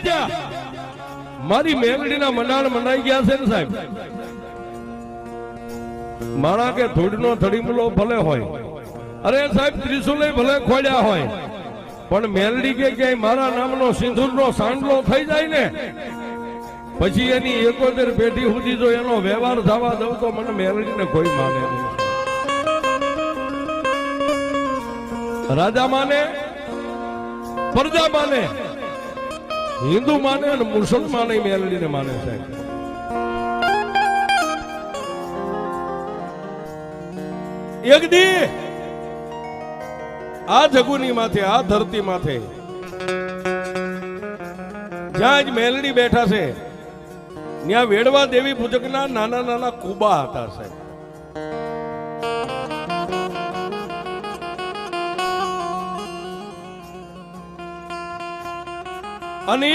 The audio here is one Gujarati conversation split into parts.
જ્યાં મારી મેલડીના મંડાણ મંડાઈ ગયા છે ને સાહેબ, મારા કે ધૂળનો ધડીમલો ભલે હોય, અરે સાહેબ ત્રિશુલે ભલે ખોલ્યા હોય, પણ મેલડી કે ક્યાંય મારા નામનો સિંદૂરનો સાંડલો થઈ જાય ને પછી એની 71 પેઢી સુધી જો એનો વ્યવહાર થવા દઉં તો મને મેલડીને કોઈ માને નહીં. રાજા માને, પ્રજા માને, હિન્દુ માને અને મુસલમાન મેલડીને માને સાહેબ. એક દી આ જગુની માથે, આ ધરતી માથે જ્યાં જ મેલડી બેઠા છે ત્યાં વેડવા દેવી પૂજકના નાના નાના કુબા હતા સાહેબ. અને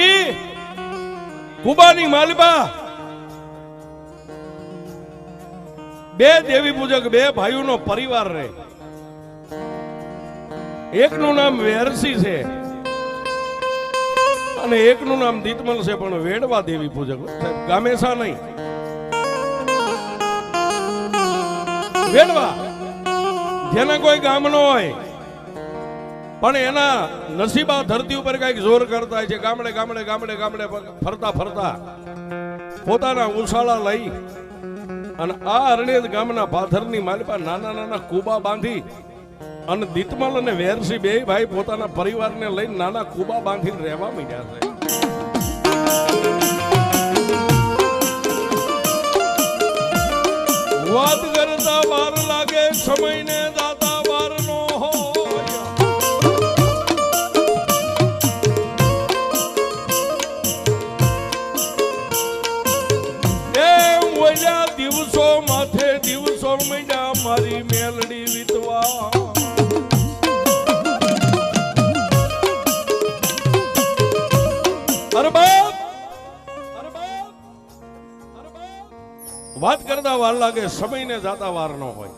કુબાની માલિબા બે દેવી પૂજક, બે ભાઈઓનો પરિવાર રહે. એકનું નામ વેરસી છે અને એકનું નામ દીતમલ છે, પણ વેડવા દેવી પૂજક સાહેબ, ગામેસા નહીં, વેડવા. જેના કોઈ ગામ નો હોય પણ એના નસીબા ધરતી ઉપર કઈક જોર કરતા છે. ગામડે ગામડે ગામડે ગામડે ફરતા ફરતા પોતાના ઉછાળા લઈ અને આ અરણેજ ગામના પાથરની માલિપા નાના નાના કુબા બાંધી અને દીતમલ અને વેરસી બે ભાઈ પોતાના પરિવારને લઈને નાના કુબા બાંધીને રહેવા માંડ્યા છે. વાત કરતા વાર લાગે, સમયને દાતા વાર નો હોય. એમ ઓલ્યા દિવસો માથે દિવસો મહિના મારી મેલડી વીતવા. વાત કરતા વાર લાગે, સમયને જાતા વાર ન હોય.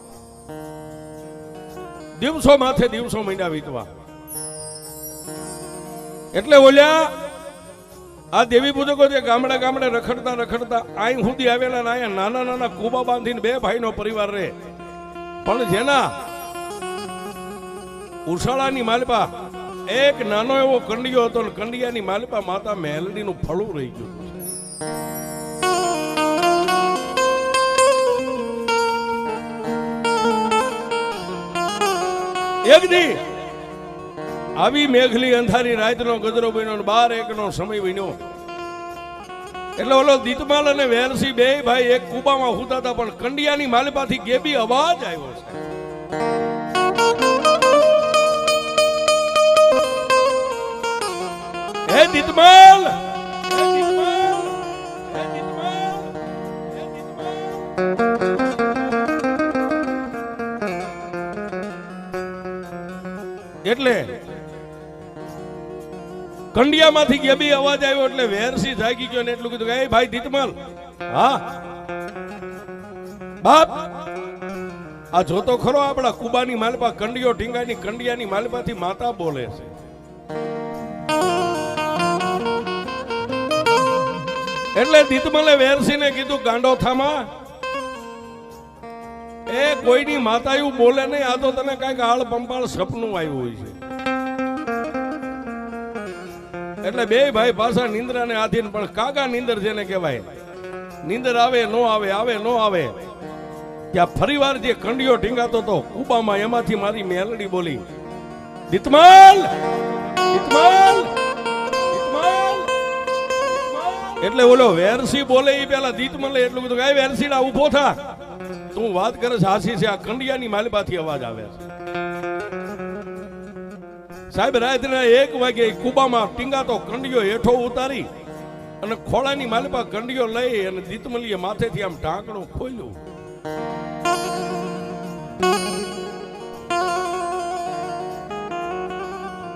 દિવસો માથે દિવસો મહિના વીતવા. એટલે ઓલ્યા આ દેવી પૂજકો જે ગામડે ગામડે રખડતા રખડતા અહીં સુધી આવેલા ને અહીંયા નાના નાના કુબા બાંધીને બે ભાઈનો પરિવાર રહે. પણ જેના ઉછાળાની માલિપા એક નાનો એવો કંડિયો હતો, કંડિયાની માલિપા માતા મેલડીનું ફળું રહી ગયું. એક દી આવી મેઘલી અંધારી રાતનો ગજરો બન્યો, 12-1 નો સમય બન્યો. એટલે ઓલો દીતમાલ અને વેરસી બે ભાઈ એક કુબામાં હુતા હતા, પણ કંડિયાની માલિપાથી ગેબી અવાજ આવ્યો છે. હે દીતમાલ, હે દીતમાલ, હે દીતમાલ, હે દીતમાલ. એટલે કંડિયામાંથી ગેબી અવાજ આવ્યો એટલે વેરસી જાગી ગયો ને એટલું કીધું કે એ ભાઈ દીતમલ, હા બાપ, આ જોતો ખરો આપડા કુબાની માલપા કંડિયો ઢીંગાની કંડિયાની માલપાથી માતા બોલે છે. એટલે દીતમલે વેરસીને કીધું ગાંડો થામા, એ કોઈની માતા એવું બોલે નહીં, આ તો તને કઈક આળ પંપાળ સપનું આવ્યું હોય છે. એટલે બે ભાઈ પાછા નિંદ્રાને આધીન, પણ કાગા નીંદર જેને કહેવાય, નીંદર આવે નો આવે, આવે નો આવે, ત્યાં ફરીવાર જે કંડિયો ઢીંગાતો હતો કુબામાં, એમાંથી મારી મેલડી બોલી, દીતમલ, દીતમલ, દીતમલ. એટલે ઓલો વેરસી બોલે એ પેલા દીતમલે એટલું કીધું કે વેરસીડા ઉભો થા, તું વાત કરે છે હાસી છે, આ કંડિયાની માલિપાથી અવાજ આવે છે. સાહેબ રાતના 1 વાગે કુબામાં ટીંગાતો કંડિયો હેઠો ઉતારી અને ખોળાની માલિપા કંડિયો લઈ અને દીતમલીએ માથેથી આમ ઢાંકણું ખોલ્યું.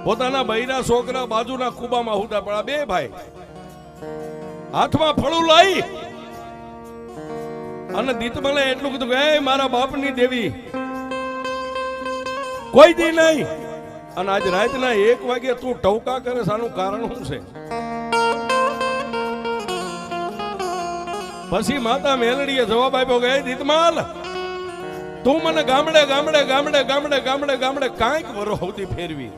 પોતાના બૈરા છોકરા બાજુના કુબામાં હુતા, પણ આ બે ભાઈ હાથમાં ફળું લઈ અને દીતમલે એટલું કીધું કે મારા બાપની દેવી કોઈ દી નહીં, અને આજ રાતના 1 વાગે તું ટવકા કરે, આનું કારણ શું છે? પછી માતા મેલડીએ જવાબ આપ્યો કે દીતમાલ તું મને ગામડે ગામડે ગામડે ગામડે ગામડે ગામડે કાંઈક વરો સુધી ફેરવી,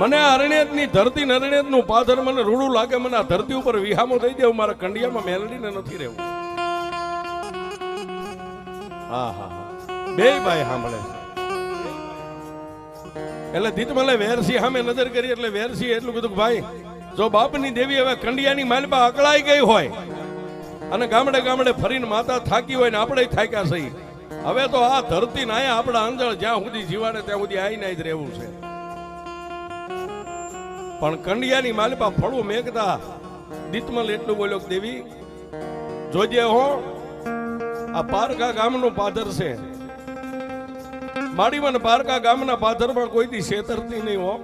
મને અરણ્યની ધરતી અરણ્યત નું પાથર મને રૂડું લાગે, મને આ ધરતી ઉપર વિહામો થઈ જાય, મારા કંડિયામાં મેલડીને નથી રહેવું. હા હા બે ભાઈ સાંભળે એટલે દીતમલે વેરસી સામે નજર કરી એટલે વેરસી એટલું કીધું ભાઈ જો બાપની દેવી હવે કંડિયાની માલપા અકળાઈ ગઈ હોય અને ગામડે ગામડે ફરીને માતા થાકી હોય ને આપણે થાક્યા સહી, હવે તો આ ધરતી ના આપણા અંજળ જ્યાં સુધી જીવાડે ત્યાં સુધી આઈને જ રહેવું છે. પણ કંડિયાની માલપા ફળું મેઘતા દીતમલ એટલું બોલ્યો કે દેવી જોજે હો આ પારકા ગામનું પાદર છે, માડીમાં પારકા ગામના પાદરમાં કોઈ દી છેતરતી નહીં હો.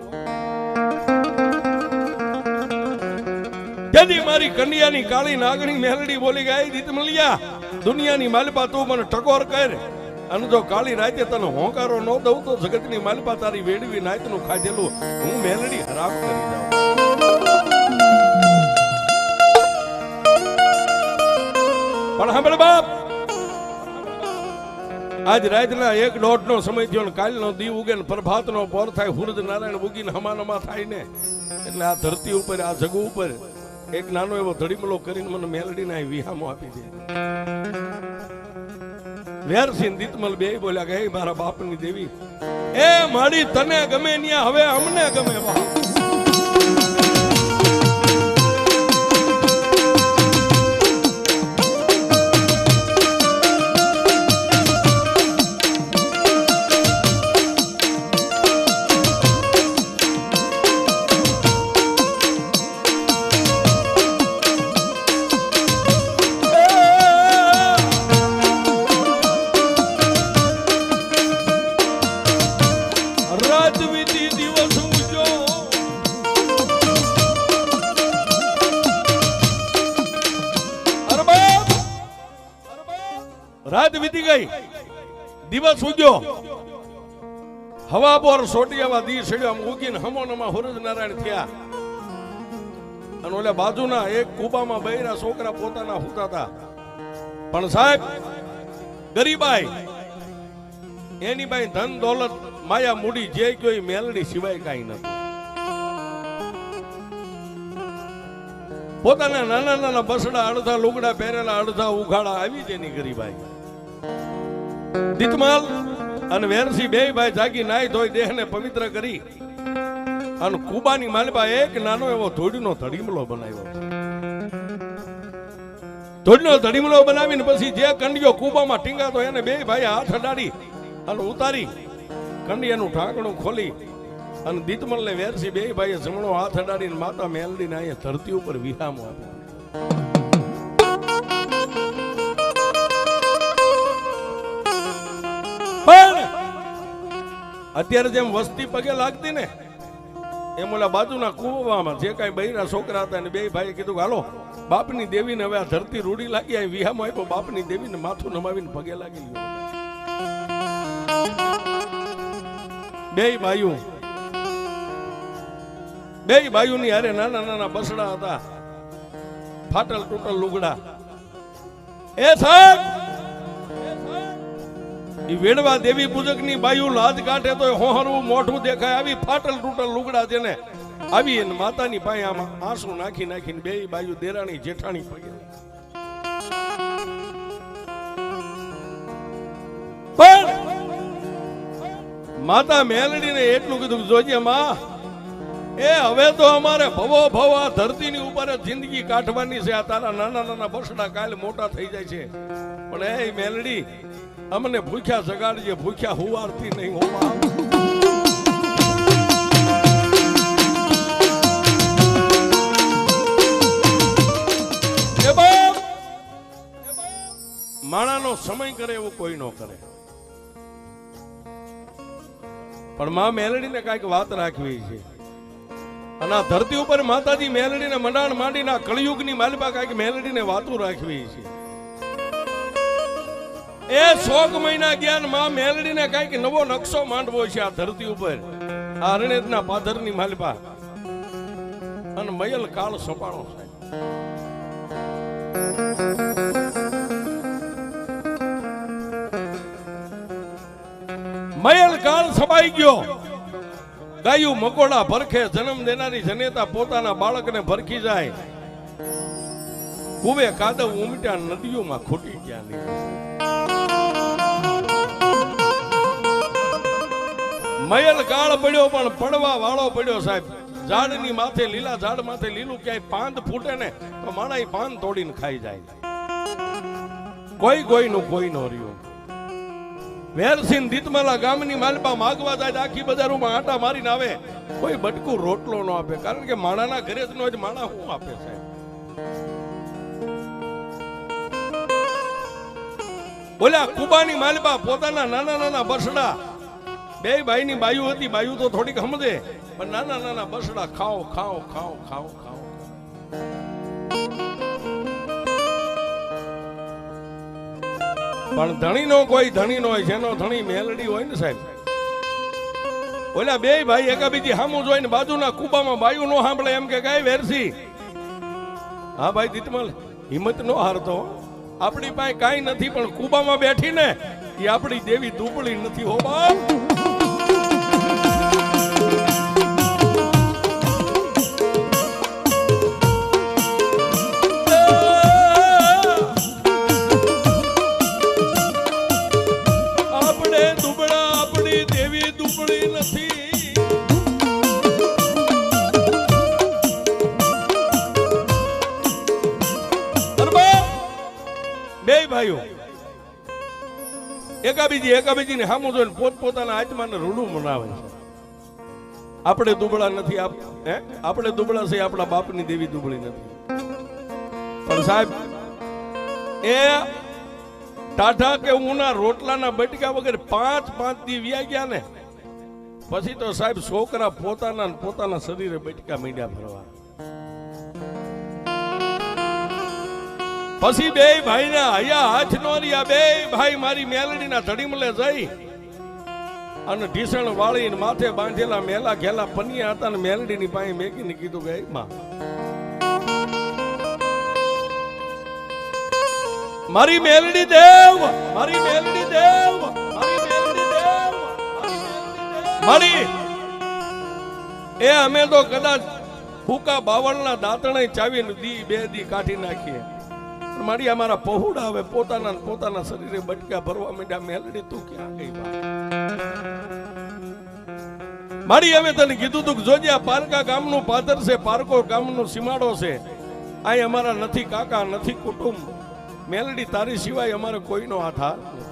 તેથી મારી કન્યાની કાળી નાગણી મેલડી બોલી ગઈ દીતમલિયા દુનિયાની માલપા તું મને ટકોર કર અને જો કાળી રાતે તને હોંકારો ન દઉં તો જગતની માલપા તારી વેડવી નાયતનું ખાધેલું હું મેલડી હરામ કરી દઉં. પણ સાંભળ બાપ આજ રાતના 1-1.5 નો સમય થયો ને કાલનો દી ઉગે ને પ્રભાતનો પોર થાય, સૂરજ નારાયણ ઉગીને હમાનમા થાય ને એટલે આ ધરતી ઉપર આ જગ ઉપર એક નાનો એવો ધડીમલો કરીને મને મેલડીને વિહામો આપી દે. વેરસિંહ દીતમલ બે બોલ્યા કે હે મારા બાપની દેવી એ માડી તને ગમે ન્યા હવે અમને ગમે બાપ. રાત વીતી ગઈ, દિવસ ઉગ્યો, હવા બોર સોટિયાવા દી છેડ્યો, ઉગીને હમોનમાં સૂરજ નારાયણ થયા અને ઓલા બાજુના એક કુબામાં બૈરા છોકરા પોતાના હુતા હતા. પણ સાહેબ ગરીબાઈ એની બાઈ ધન દોલત માયા મૂડી જે કોઈ મેલડી સિવાય કાંઈ નથી. પોતાના નાના નાના બસડા અડધા લુગડા પહેરેલા અડધા ઉઘાડા આવી જ એની ગરીબાઈ. દીતમાલ અને વેરસી બે ભાઈ જાગી નાઈ ધોઈ દેહને પવિત્ર કરી અને કુબાની માલપા એક નાનો એવો ધોડીનો ધડીમલો બનાવ્યો. ધોડીનો ધડીમલો બનાવીને પછી જે કંડિયો કુબામાં ટીંગાતો એને બે ભાઈ હાથ અડાડી અને ઉતારી કંડિયાનું ઢાંકણું ખોલી અને દીતમલ ને વેરસી બે ભાઈએ જમણો હાથ અડાડીને માતા મેલડીને અહીંયા ધરતી ઉપર વિહામો આપ્યો. અત્યારે જેમ વસ્તી પગે લાગતી ને એમ ઓલા બાજુના કુવામાં જે કઈ બૈરા છોકરા હતા ને બે ભાઈ કીધું હાલો બાપની દેવીને હવે આ ધરતી રૂડી લાગી આ વિહામો આપ્યો, બાપની દેવીને માથું નમાવીને પગે લાગી લ્યો. બે બાયુની હારે નાના નાના બસડા હતા, ફાટલ તૂટલ લુગડા. એ સાહેબ વેડવા દેવી પૂજક ની બાયુ લાજ કાઢે તો હોહરવું મોઢું દેખાય આવી ફાટલ તૂટલ લુગડા જેને આવી એને માતાની પાસે આમાં આંસુ નાખી નાખીને બે બાયુ દેરાણી જેઠાણી પગે. પણ માતા મેલડીને એટલું કીધું જોજે માં એ હવે તો અમારે ભવો ભવ આ ધરતીની ઉપર જિંદગી કાઢવાની છે, આ તારા નાના નાના બસડા કાલે મોટા થઈ જાય છે, પણ એ મેલડી અમને ભૂખ્યા જગાડજે, ભૂખ્યા હુવારતી નહીં હોવા. માણાનો સમય કરે એવું કોઈ ન કરે, પણ માં મેલડીને કઈક વાત રાખવી છે અને આ ધરતી ઉપર માતાજી મેલડીને મંડાણ માંડીને કળિયુગની માલપા કઈક મેલડીને વાતું રાખવી છે. એ 100 મહિના જ્ઞાન માં મેલડીને કઈક નવો નકશો માંડવો છે આ ધરતી ઉપર, આ અરણ્યના પાદરની માલપા અને મયલ કાળ સપાણો થાય. કાળ સબાઈ ગયો. ગાયું મકોડા ભરખે જન્મ દેનારી જનેતા પોતાના બાળકને ભરખી જાય. કુવે કાદવ ઉમટ્યા નદીઓમાં ખૂટી ગયા નહીં. મયલ કાળ પડ્યો પણ પડવા વાળો પડ્યો સાહેબ. ઝાડની માથે લીલા ઝાડ માથે લીલું ક્યાંય પાંદ ફૂટે ને તો માણા પાન તોડીને ખાઈ જાય. કોઈનું કોઈ નો રહ્યું. વેરસિંહ દીતમાલા ગામની માલપા માગવા જાય આખી બજારોમાં આટા મારીને આવે. કોઈ બટકું રોટલો નો આપે, કારણ કે માણાના ઘરે જ નો જ માણા શું આપે સાહેબ. બોલ્યા કુબાની માલપા પોતાના નાના નાના બસડા, બે ભાઈની બાયુ હતી, બાયુ તો થોડીક સમજે, પણ નાના નાના બસડા ખાઓ ખાઓ ખાઓ ખાઓ ખાઓ. પણ ધણીનો કોઈ ધણી નો હોય, જેનો ધણી મેલડી હોય ને સાહેબ. ઓલા બે ભાઈ એકાબીજી સામું જોઈને બાજુના કુબામાં બાયુ નો સાંભળે એમ કે ગાય વેરસી. હા ભાઈ દીતમલ, હિંમત નો હારતો. આપણી પાસે કાંઈ નથી, પણ કુબામાં બેઠી ને એ આપણી દેવી દુબળી નથી હો બાપ. આપણે દુબળા, આપણી દેવી દુબળી નથી. બે ભાઈઓ એકાબીજીને સામું જોઈને પોતપોતાના આત્માને રૂડું મનાવે છે. આપણે દુબળા નથી, આપણે દુબળા છે, આપણા બાપની દેવી દુબળી નથી. પણ સાહેબ એ ટાઢા કે ઉના રોટલાના બટકા વગર 5 દી વ્યા ગયા ને પછી તો સાહેબ છોકરા પોતાના શરીરે બટકા મીંડ્યા ભરવા. પછી બે ભાઈને હયા હાથ નો રહ્યા. બે ભાઈ મારી મેલડીના ધડીમલે જઈ અને ઢીસણ વાળીને માથે બાંધેલા મેલા ઘેલા પનિયા હતા ને મેલડીની પાસે મેકીને કીધું કે માં મારી મેલડી દેવ, મારી મેલડી દેવ, મારી મેલડી દેવ, મારી. એ અમે તો કદાચ ફૂકા બાવળના દાંતણે ચાવીને બે દી કાઢી નાખીએ. મારી અમારા પહોળા હવે પોતાના શરીરે બટકા ભરવા માંડ્યા. મેલડી તું ક્યાં ગઈ મારી? અમે તને કીધું તું જોજે આ પારકા ગામનું પાદર છે, પારકો ગામનું સીમાડો છે. અહીં અમારા નથી કાકા, નથી કુટુંબ. મેલડી તારી સિવાય અમારે કોઈનો આધાર નથી.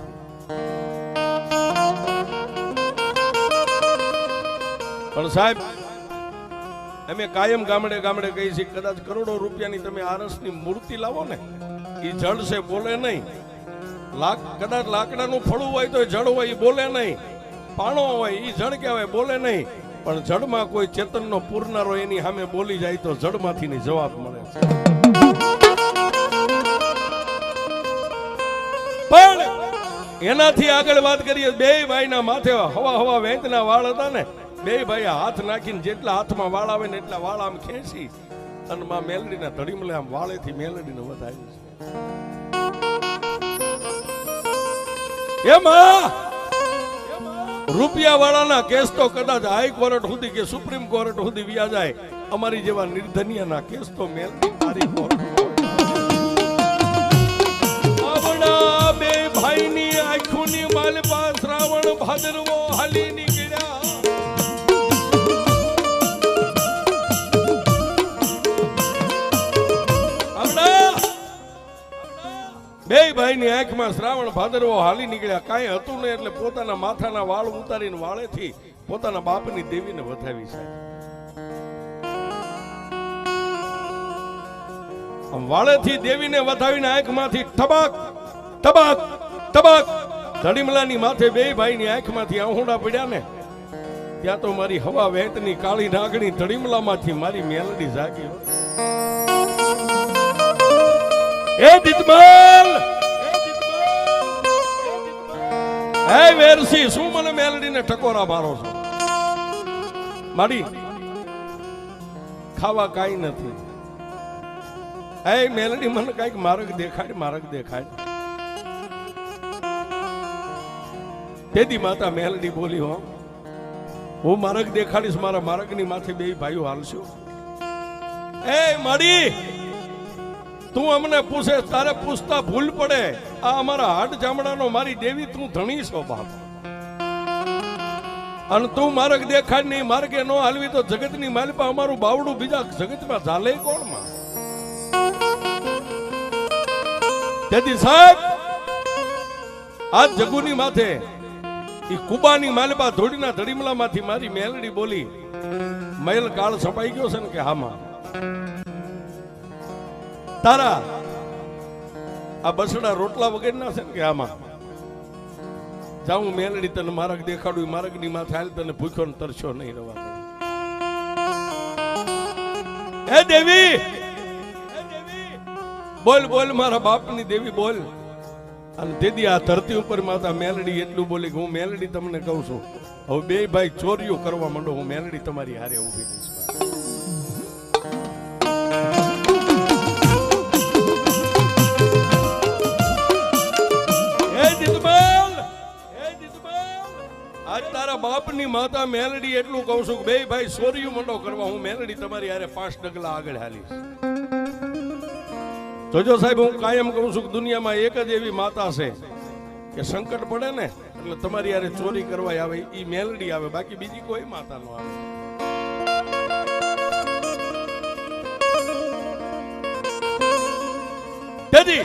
પણ સાહેબ અમે કાયમ ગામડે ગામડે કહી છીએ, કદાચ કરોડો રૂપિયાની તમે આરસની મૂર્તિ લાવો ને, એ જડ છે, બોલે નહીં. કદાચ લાકડાનું ફળું હોય તો જડ હોય, એ બોલે નહીં. પાણો હોય એ જડ કહેવાય, બોલે નહીં. પણ જડમાં કોઈ ચેતનનો પૂરનારો એની સામે બોલી જાય તો જડમાંથી જવાબ મળે છે. પણ એનાથી આગળ વાત કરીએ, બે ભાઈના માથે હવા વેંતના વાળ હતા ને, બે ભાઈ હાથ નાખીને જેટલા હાથમાં વાળ આવે ને એટલા વાળ આમ ખેંચી અને માં મેલડીના ધડીમલે આમ વાળેથી મેલડીને વધાવી છે. એમાં રૂપિયા વાળાના કેસ તો કદાચ હાઈકોર્ટ સુધી કે સુપ્રીમ કોર્ટ સુધી વ્યા જાય. અમારી જેવા નિર્ધનિયાના કેસ તો મેલડી તારી કોર્ટ. આવડા બે ભાઈની આંખોની માલપા શ્રાવણ ભાદરવો હાલી નીકળ્યા. બે ભાઈની આંખમાં શ્રાવણ ભાદરવો હાલી નીકળ્યા. કાંઈ હતું નહીં એટલે પોતાના માથાના વાળ ઉતારીને વાળેથી પોતાના બાપની દેવીને વધાવી છે. વાળેથી દેવીને વધાવીને આંખમાંથી ટબાક ટબાક ટબાક ધડીમલાની માથે બે ભાઈની આંખમાંથી આહુડા પડ્યા ને ત્યાં તો મારી હવા વેંતની કાળી નાગણી ધડીમલામાંથી મારી મેલડી જાગી. એ દીતમલ, હે વેરસી, શું મને મેલડીને ટકોરા મારો છો? માડી ખાવા કાઈ નથી. હે મેલડી, મને કઈક માર્ગ દેખાડ, માર્ગ દેખાડ. તેથી માતા મેલડી બોલી, હો હું માર્ગ દેખાડીશ, મારા માર્ગની માથે બે ભાઈઓ હાલશું. એ માડી, તું અમને પૂછે, તારે પૂછતા ભૂલ પડે. આ અમારા હાડ ચામડાનો મારી દેવી તું ધણી છો બાપ, અને તું માર્ગ દેખાડ નહીં, માર્ગે નો હાલવી તો જગતની માલિપા અમારું બાવડું બીજા જગતમાં ચાલે કોણ માં? તેથી સાહેબ આ જગુની માથે ઈ કુબાની માલિપા ધોડીના ધડીમલામાંથી મારી મેલડી બોલી, મહેલ કાળ છપાઈ ગયો છે ને કે હામાં તારા આ બસડા રોટલા વગેરેના છે ને કે આમાં જાઉં મેલડી તને માર્ગ દેખાડું, માર્ગની માથે હાલ, તને ભૂખ્યો ને તરસ્યો નહીં રહેવાનો. હે દેવી, બોલ બોલ મારા બાપની દેવી બોલ. અને તેથી આ ધરતી ઉપર માતા મેલડી એટલું બોલી કે હું મેલડી તમને કહું છું, હવે બે ભાઈ ચોરીઓ કરવા માંડો, હું મેલડી તમારી હારે ઊભી રહીશ. આજ તારા બાપની માતા મેલડી એટલું કહું છું કે બે ભાઈ ચોરીઓ માંડો કરવા, હું મેલડી તમારી હારે 5 ડગલા આગળ હાલીશ. જોજો સાહેબ, હું કાયમ કહું છું કે દુનિયામાં એક જ એવી માતા છે કે સંકટ પડે ને એટલે તમારી યારે ચોરી કરવા આવે, ઈ મેલડી આવે, બાકી બીજી કોઈ માતા નો આવે. તેથી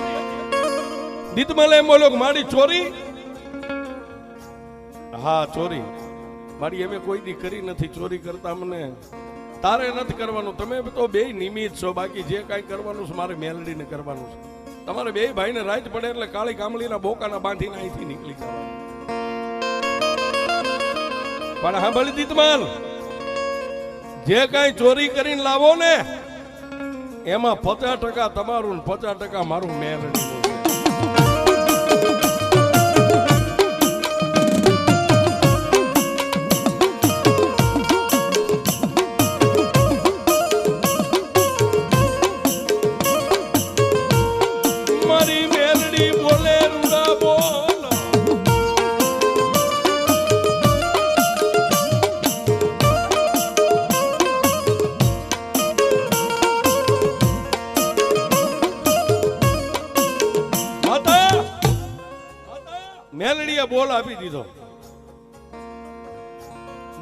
દીતમલે એમ બોલો કે મારી ચોરી, હા ચોરી મારી અમે કોઈ દી કરી નથી. ચોરી કરતા મને તારે નથી કરવાનું, તમે તો બે નિમિત્ત છો, બાકી જે કાંઈ કરવાનું છે મારે મેલડીને કરવાનું છે. તમારે બે ભાઈને રાત પડે એટલે કાળી કામલીના બોકાના બાંધીને અહીંથી નીકળી જવાનું. પણ હા ભલી દીતમાલ, જે કાંઈ ચોરી કરીને લાવો ને એમાં 50% તમારું ને 50% મારું મેલડી. મેલડીએ બોલ આપી દીધો,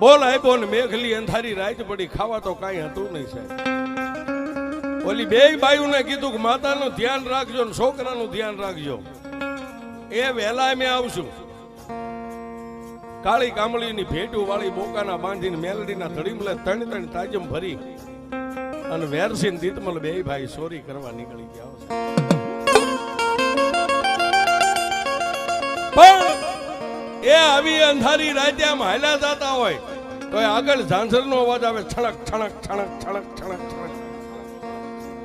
બોલ આપ્યો ને મેઘલી અંધારી રાત પડી, ખાવા તો કાંઈ હતું નહીં સાહેબ. ઓલી બે બાયુને કીધું કે માતાનું ધ્યાન રાખજો ને છોકરાનું ધ્યાન રાખજો, એ વહેલા અમે આવશું. કાળી કામળીની ભેટું વાળી બોકાના બાંધીને મેલડીના ધડીમલે 3 તાજમ ભરી અને વેરસીન દીતમલ બે ભાઈ ચોરી કરવા નીકળી ગયા. પણ એ આવી અંધારી રાતે આમ હાલ્યા જતા હોય તો આગળ ઝાંઝરનો અવાજ આવે, છણક છણક છણક છણક છણક છણક.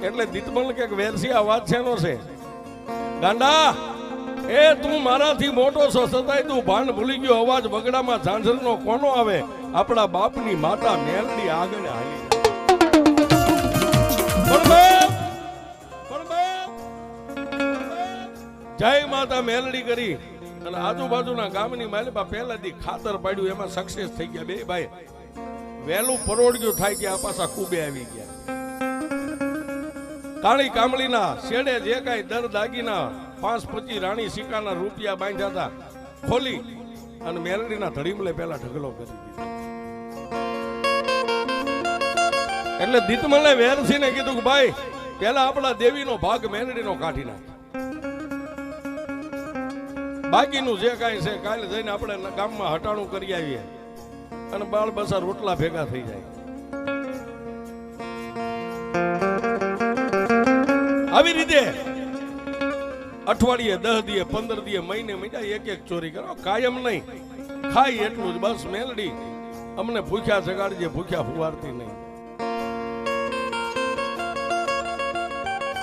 એટલે દીતમલ કે વેરસી અવાજ શેનો છે? ગાંડા, એ તું મારાથી મોટો છો છતાંય તું ભાન ભૂલી ગયો, અવાજ વગડામાં ઝાંઝરનો કોનો આવે? આપણા બાપની માતા મેલડી આગળ હાલી. જય માતા મેલડી કરી અને આજુબાજુના ગામની માલિપા પહેલાથી ખાતર પાડ્યું, એમાં સક્સેસ થઈ ગયા. બે ભાઈ વહેલું પરોડ્યું થાય કે આ પાછા કુબે આવી ગયા. કાળી કામળીના શેડે જે કાંઈ દર દાગીના 5-25 રાણી સિક્કાના રૂપિયા બાંધ્યા હતા ખોલી અને મેલડીના ધડીમલે પેલા ઢગલો કરી દીધો. એટલે દીતમલે વેરસીને કીધું કે ભાઈ પેલા આપણા દેવીનો ભાગ મેલડીનો કાઢી નાખ, બાકીનું જે કાંઈ છે કાલે જઈને આપણે ગામમાં હટાણું કરી આવીએ અને બાળ બસા રોટલા ભેગા થઈ જાય. આવી રીતે અઠવાડિયે 10 દીએ 15 દીએ મહિને એક ચોરી કરો, કાયમ નહીં, ખાઈ એટલું જ બસ. મેલડી અમને ભૂખ્યા જગાડજે, ભૂખ્યા ફુવારતી નહીં.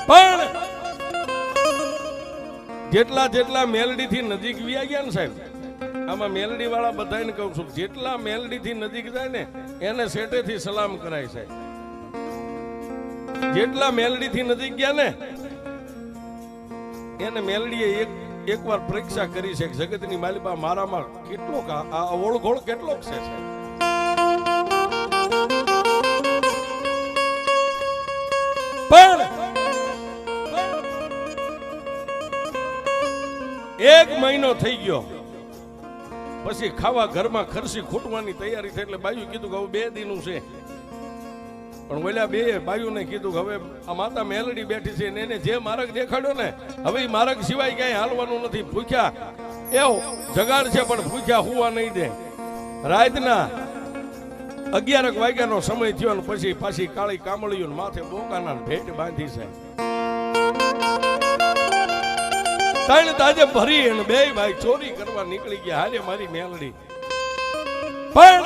પણ જેટલા જેટલા મેલડી થી નજીક વ્યા ગયા ને સાહેબ, આમાં મેલડી વાળા બધાને કહું છું, જેટલા મેલડી થી નજીક જાય ને એને સેટે થી સલામ કરાય સાહેબ. જેટલા મેલડી થી નજીક ગયા ને એને મેલડીએ એકવાર પરીક્ષા કરી છે જગતની માલિકા મારામાં કેટલોક આ ઓળઘોળ કેટલોક છે પણ એક મહિનો થઈ ગયો પછી ખાવા ઘરમાં ખરસી ખૂટવાની તૈયારી થઈ એટલે બાયું કીધું કે હવે 2 દિનનું છે પણ ઓલા બે બાયુને કીધું કે હવે આ માતા મેલડી બેઠી છે એને જે માર્ગ દેખાડ્યો ને હવે એ માર્ગ સિવાય ક્યાંય હાલવાનું નથી. ભૂખ્યા એવો જગાડ છે પણ ભૂખ્યા હુવા નહીં દે. રાતના 11 વાગ્યાનો સમય થયો ને પછી પાછી કાળી કામળીઓ માથે બોકાના ભેટ બાંધી છે. ત્રણ તાજે ભરી અને બે ભાઈ ચોરી કરવા નીકળી ગયા. હારે મારી મેલડી પણ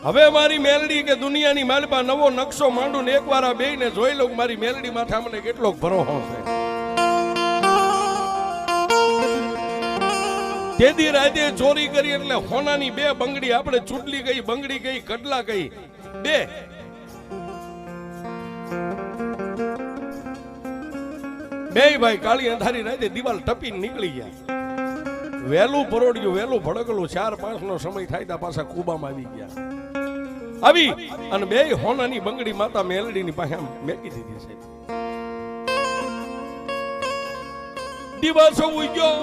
હવે મારી મેલડી કે દુનિયાની માલપા નવો નકશો માંડું ને એકવાર આ બેયને જોઈ લઉં મારી મેલડી માથે મને કેટલોક ભરોસો છે. તેદી રાતે ચોરી કરી એટલે હોનાની 2 બંગડી આપણે ચૂટલી ગઈ બંગડી ગઈ કડલા ગઈ 2 ભાઈ કાળી અંધારી રાતે દિવાલ ટપીને નીકળી ગયા. વેલું પરોડ્યું વેલું ભડકલું 4-5 નો સમય થાય તા પાછા કુબામાં આવી ગયા. આવી અને 2 હોનાની બંગડી માતા મેલડીની પાસે મેકી દીધી છે. દિવસો ઉગ્યો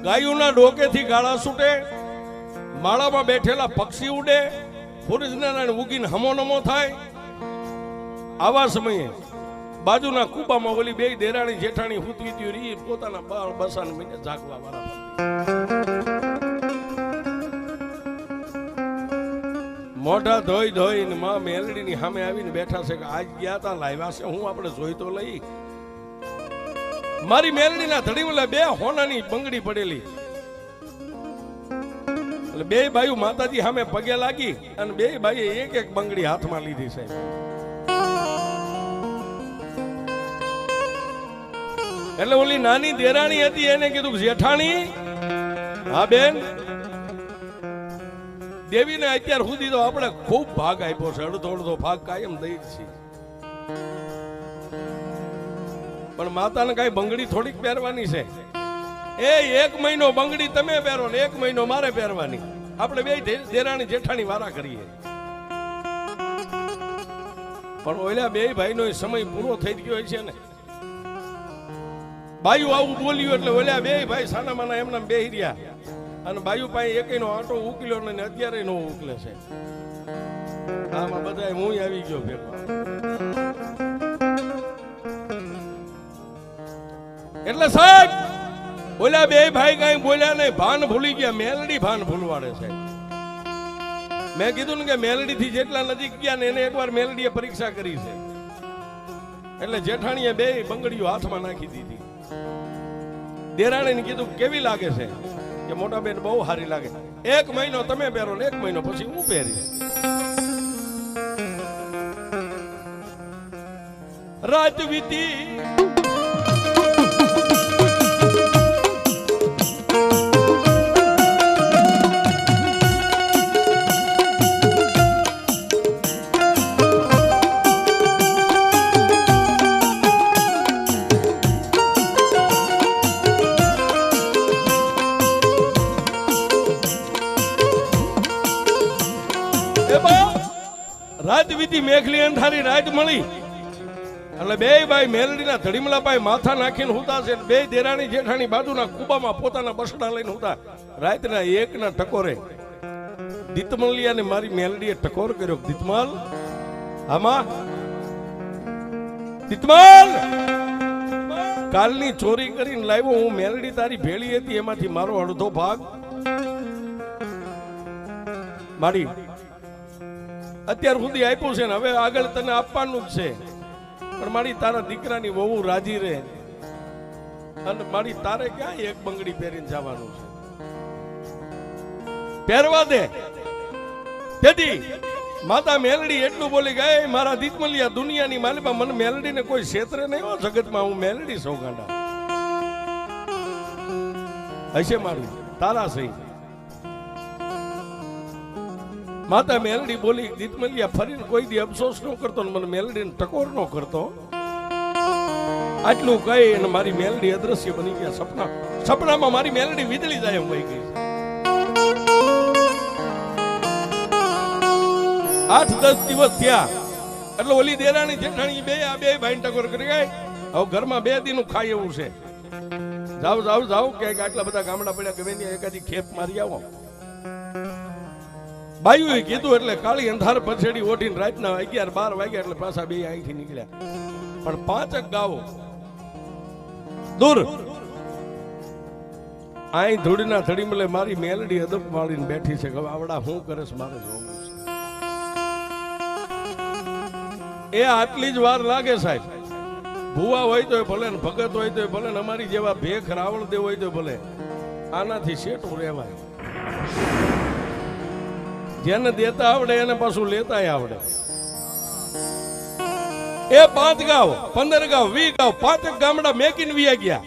ગાયોના ડોકેથી ગાળા છૂટે, માળામાં બેઠેલા પક્ષી ઉડે, સૂરજનારાયણ ઉગીને હમો નમો થાય. આવા સમયે બાજુના કુબામાં ઓલી 2 દેરાણી જેઠાણી હુતી હતી પોતાના બાળ બસાને મહિને જાગવા વાળા. મોઢા ધોઈ ધોઈને માં મેલડીની સામે આવીને બેઠા છે કે આજ ગયા તા લાવ્યા છે હું આપણે જોઈ તો લઈ. મારી મેલડીના ધડીમાં 2 હોનાની બંગડી પડેલી એટલે 2 બાયુ માતાજી સામે પગે લાગી અને 2 બાઈએ એક બંગડી હાથમાં લીધી છે. એટલે ઓલી નાની દેરાણી હતી એને કીધું જેઠાણી હા બેન દેવીને અત્યાર સુધી તો આપણે ખૂબ ભાગ આપ્યો છે, અડધો ભાગ કાયમ દઈ છે, પણ માતાને કઈ બંગડી થોડીક પહેરવાની છે. એ 1 મહિનો બંગડી તમે પહેરો ને 1 મહિનો મારે પહેરવાની. આપણે 2 દેરાણી જેઠાણી વારા કરીએ. પણ ઓલા 2 ભાઈનો સમય પૂરો થઈ ગયો છે ને. બાયુ આવું બોલ્યું એટલે ઓલા 2 ભાઈ સાના માના એમના બેહી રહ્યા અને બાયુ પાસે એકનો આટો ઉકલ્યો ને અત્યારે નો ઉકલે છે. આમાં બધા હું આવી ગયો ભેગો. એટલે સાહેબ ઓલા 2 ભાઈ કઈ બોલ્યા નહીં, ભાન ભૂલી ગયા. મેલડી ભાન ભૂલવાડે છે. મેં કીધું ને કે મેલડી થી જેટલા નજીક ગયા ને એને એકવાર મેલડીએ પરીક્ષા કરી છે. એટલે જેઠાણીએ 2 બંગડીઓ હાથમાં નાખી દીધી. દેરાણીને કીધું કેવી લાગે છે કે મોટા બેન બહુ સારી લાગે. 1 મહિનો તમે પહેરો ને 1 મહિનો પછી હું પહેરીશ. રાત વીતી રાત વીતી મેઘલી અંધારી રાત મળી એટલે 2 ભાઈ મેલડીના ધડીમલા પાસે માથા નાખીને હુતા છે. 2 દેરાણી જેઠાણી બાજુના કુબામાં પોતાના બસડા લઈને હુતા. રાતના 1ના ટકોરે દીતમલિયાને મારી મેલડીએ ટકોર કર્યો. દીતમલ આમાં દીતમલ કાલની ચોરી કરીને લાવ્યો હું મેલડી તારી ભેળી હતી એમાંથી મારો અડધો ભાગ મારી અત્યાર સુધી આપ્યું છે ને હવે આગળ તને આપવાનું જ છે. પણ મારી તારા દીકરાની વહુ રાજી રહે અને મારી તારે ક્યાં એક બંગડી પહેરીને જવાનું છે? પહેરવા દે. તેથી માતા મેલડી એટલું બોલી ગઈ, મારા દીકમલિયા દુનિયાની માલિકા મને મેલડીને કોઈ ક્ષેત્રે નહીં હો, જગતમાં હું મેલડી સૌ ગાંડા. હશે મારું તારા સહી. માતા મેલડી બોલી, દીકમલિયા ફરીને કોઈ દી અફસોસ ન કરતો ને મને મેલડીને ટકોર ન કરતો. આટલું કહી અને મારી મેલડી અદ્રશ્ય બની ગયા. સપનામાં મારી મેલડી વીજળી જાય એમ વહી ગઈ. 8-10 દિવસ થયા એટલે ઓલી દેરાણી જેઠાણી બે ભાઈ ટકોર કરી ગઈ. હવે ઘરમાં 2 દી નું ખાય એવું છે. જાવ જાવ જાવ કે આટલા બધા ગામડા પડ્યા, ગમે ત્યાં એકાદી ખેપ મારી આવો. બાયુએ કીધું એટલે કાળી અંધાર પછેડી ઓઢીને રાતના 11-12 વાગ્યા એટલે પાછા બે અહીંથી નીકળ્યા. પણ 5 ગાવો દૂર અહીં ધૂળના ધડી મળે મારી મેલડી અદબ વાળીને બેઠી છે. હવે આવડા હું કરે છે મારે જોવું છે. એ આટલી જ વાર લાગે સાહેબ. ભુવા હોય તો ભલે ને ભગત હોય તો ભલે ને અમારી જેવા ભેખ રાવળ દેવ હોય તો ભલે, આનાથી શેઠું રહેવાય. જેને દેતા આવડે એને પાછું લેતાય આવડે. એ 5 ગાવ 15 ગાવ 20 ગાવ 5 ગામડા મેકીને વિયા ગયા.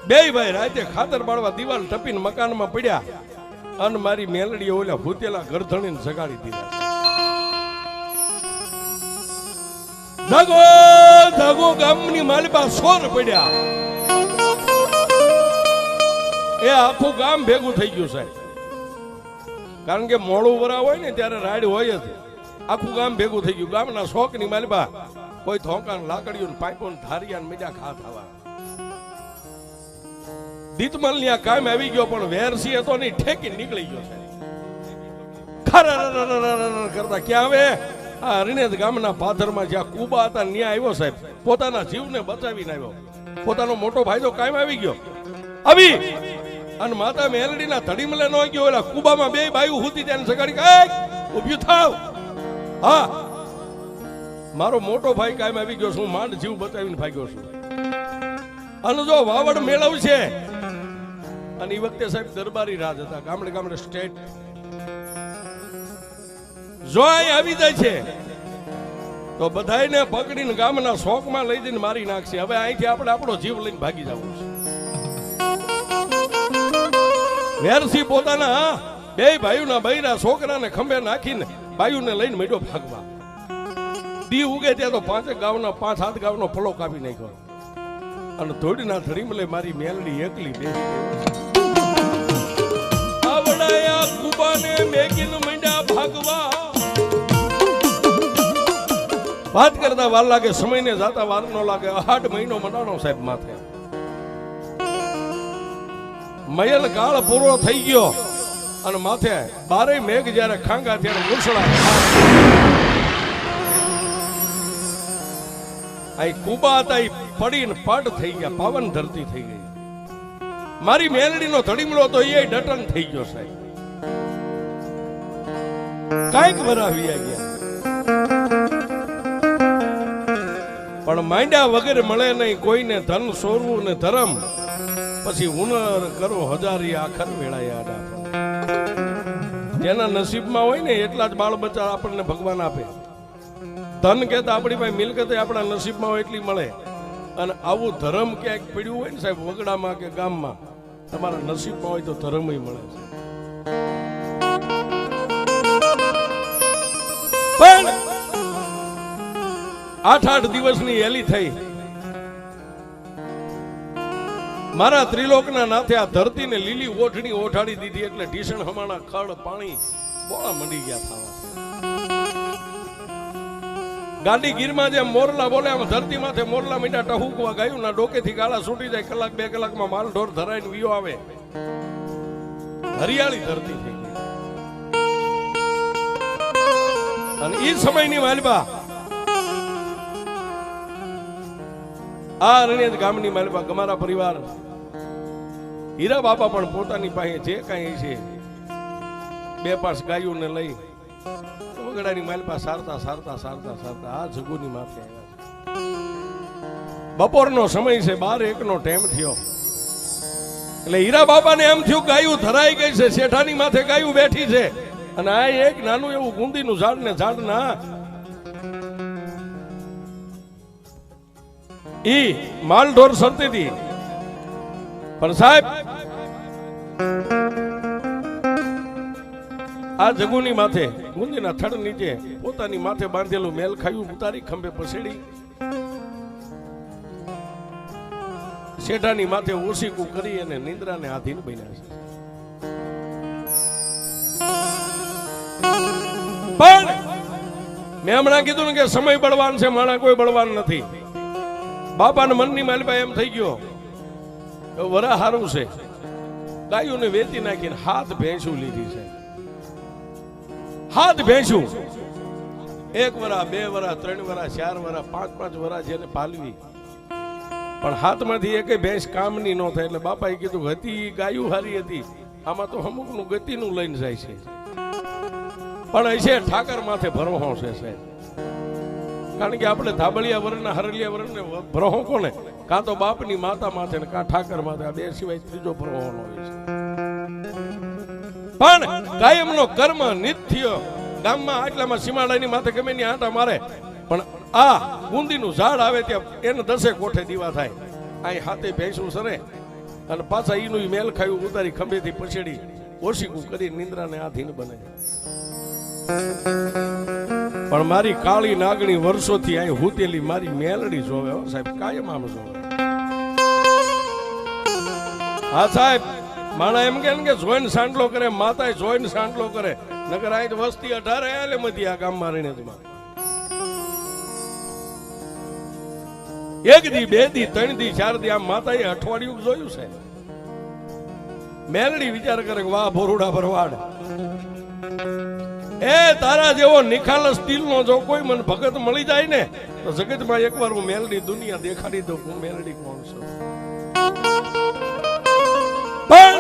બે ભાઈ રાતે ખાતર બાળવા દિવાલ ટપીને મકાનમાં પડ્યા અને મારી મેલડી ઓલા ભૂતેલા ગરધણીને સગાડી દીધા. ધગો ધગો ગામની માલિપા સોર પડ્યા. એ આખું ગામ ભેગું થઈ ગયું સાહેબ. કારણ કે મોડું વરા હોય ને ત્યારે રાડ હોય જ. આખું ગામ ભેગું થઈ ગયું. ગામના શોકની માલિપા કોઈ થોંકાન લાકડીઓ પાઇપો ધારિયા મીડા ખા થવા. દીતમલ ની કામ આવી ગયો પણ વેરસી હતો નહીં, ઠેકી નીકળી ગયો છે. કરતા ક્યાં આવે? આ હરિણેજ ગામના પાથરમાં જ્યાં કુબા હતા ત્યાં આવ્યો સાહેબ. પોતાના જીવને બચાવીને આવ્યો. પોતાનો મોટો ભાઈ તો કાયમ આવી ગયો. આવી અને માતા મેલડીના ધડીમલે ન ગયો. ઓલા કુબામાં 2 બાયુ હુતી તેને સગાડી કે ઊભી થાવ. હા, મારો મોટો ભાઈ કાયમ આવી ગયો છું, માંડ જીવ બચાવીને ભાગ્યો છું. અને જો વાવડ મેળવશે. અને એ વખતે સાહેબ દરબારી રાજ હતા. ગામડે ગામડે સ્ટેટ જો આવી જાય છે તો બધાને પકડીને ગામના શોકમાં લઈ જઈને મારી નાખશે. હવે અહીંથી આપણે આપણો જીવ લઈને ભાગી જવું છે. વેરસી પોતાના 2 ભાઈઓના બૈરા છોકરાને ખંભે નાખીને બાયુને લઈને મેડો ભાગવા. દી ઉગે ત્યાં તો 5 ગામના 5-7 ગામનો ફળો કાપી નાખ્યો. અને ધોડીના ધડીમલે મારી મેલડી એકલી બેસી આવડાયા કુબાને મેગીને મંડ્યા ભાગવા. વાત કરતા વાર લાગે, સમયને જાતા વાર ન લાગે. 8 મહિનો મનાણો સાહેબ માથે. મયલ કાળ પૂરો થઈ ગયો અને માથે 12 મેઘ જયારે ખાંગા ત્યારે મુસળા. આ કુબા હતા એ પડીને પડ થઈ ગયા, પાવન ધરતી થઈ ગઈ. મારી મેલડીનો ધડીમલો તો એ ડટન થઈ ગયો સાહેબ. કાંઈક વરાવી ગયા પણ માંડ્યા વગર મળે નહીં કોઈને. ધન સોરવું ને ધર્મ પછી હુનર કરો હજારી આખર વેળાયા. જેના નસીબમાં હોય ને એટલા જ બાળ બચ્ચા આપણને ભગવાન આપે. ધન કહેતા આપણી પાસે મિલકત આપણા નસીબમાં હોય એટલી મળે. અને આવું ધર્મ ક્યાંક પડ્યું હોય ને સાહેબ વગડામાં કે ગામમાં, તમારા નસીબમાં હોય તો ધર્મ મળે છે. પણ 8 દિવસની હેલી થઈ. મારા ત્રિલોકના નાથે આ ધરતીને લીલી ઓઠણી ઓઠાડી દીધી. એટલે ઢીસણ હમાણા ખડ પાણી બોળા મંડી ગયા થવા. ગાડી ગીરમાં જેમ મોરલા બોલે આમ ધરતી માથે મોરલા મીઠા ટહુકવા ગાયું ના ડોકેથી ગાળા છૂટી જાય. 1-2 કલાકમાં માલ ઢોર ધરાઈને વિયો આવે. હરિયાળી ધરતી થઈ ગઈ. અને એ સમયની માલબા આ રણિયાદ ગામની માલબા ગમારા પરિવાર હીરા બાપા પણ પોતાની પાસે જે કાંઈ છે 2-5 ગાયોને લઈ વગડાની માલપા સારતા સારતા સારતા સારતા આ જગુની માથે આવ્યા છે. બપોરનો સમય છે, 12-1નો ટાઈમ થયો. એટલે હીરા બાબાને એમ થયું ગાયું ધરાઈ ગઈ છે, શેઠાની માથે ગાયું બેઠી છે, અને આ એક નાનું એવું ગુંદીનું ઝાડ ને ઝાડના ઈ માલઢોર સરતી હતી. પણ સાહેબ આ જગુની માથે ગુંદીના થડ નીચે પોતાની માથે બાંધેલું મેલ ખાયું ઉતારી ખંભે પસેડી શેઠાની માથે ઓશીકું કરી અને નિંદ્રાને આધીન બન્યા છે. પણ મેં હમણાં કીધું ને કે સમય બળવાન છે, માણા કોઈ બળવાન નથી. બાપાના મનની માલબા એમ થઈ ગયો વરા હારું છે, ગાયોને વેચી નાખીને હાથ ભેંસું લીધી છે. હાથ ભેંસું 1 વરા 2 વરા 3 વરા 4 વરા 5 વરા જેને પાલવી, પણ હાથમાંથી એકે ભેંસ કામની ન થાય. એટલે બાપાએ કીધું હતી ગાયું હારી હતી, આમાં તો અમુકનું ગતિનું લઈને જાય છે. પણ હશે ઠાકર માથે ભરોહો છે સાહેબ, કારણ કે આપણે ધાબળિયા વરણના હરલિયા વરણને ભરોહો કોને? કાં તો બાપની માતા માથે ને કાં ઠાકર માથે, આ બે સિવાય ત્રીજો ભરોહો ન હોય છે. પણ કાયમનો કર્મ નિત્ય ગામમાં આટલામાં સીમાડાની માથે ગમે ની આંટા મારે, પણ આ ગુંદીનું ઝાડ આવે ત્યાં એને 10 કોઠે દીવા થાય. અહીં હાથે ભેંસું સરે અને પાછા ઈનું મેલ ખાયું ઉતારી ખંભેથી પછેડી ઓશીકું કરી નિંદ્રાને આધીન બને. પણ મારી કાળી નાગણી વર્ષોથી અહીં હુતેલી મારી મેલડી જોવે હો સાહેબ, કાયમ આમ જોવે. હા સાહેબ, માણા એમ કે જોઈને સાંડલો કરે, માતાએ જોઈને સાંડલો કરે, નકર અહીં વસ્તી 18 આલે મધી આ ગામમાં રહીને જમાં. 1 દી 2 દી 3 દી 4 દી આમ માતાએ અઠવાડિયું જોયું છે. મેલડી વિચાર કરે વાહ ભોરુડા ભરવાડ, એ તારા જેવો નિખાલસ દિલનો જો કોઈ મને ભગત મળી જાય ને તો જગતમાં એકવાર હું મેલડી દુનિયા દેખાડી દઉં હું મેલડી કોણ છું. પણ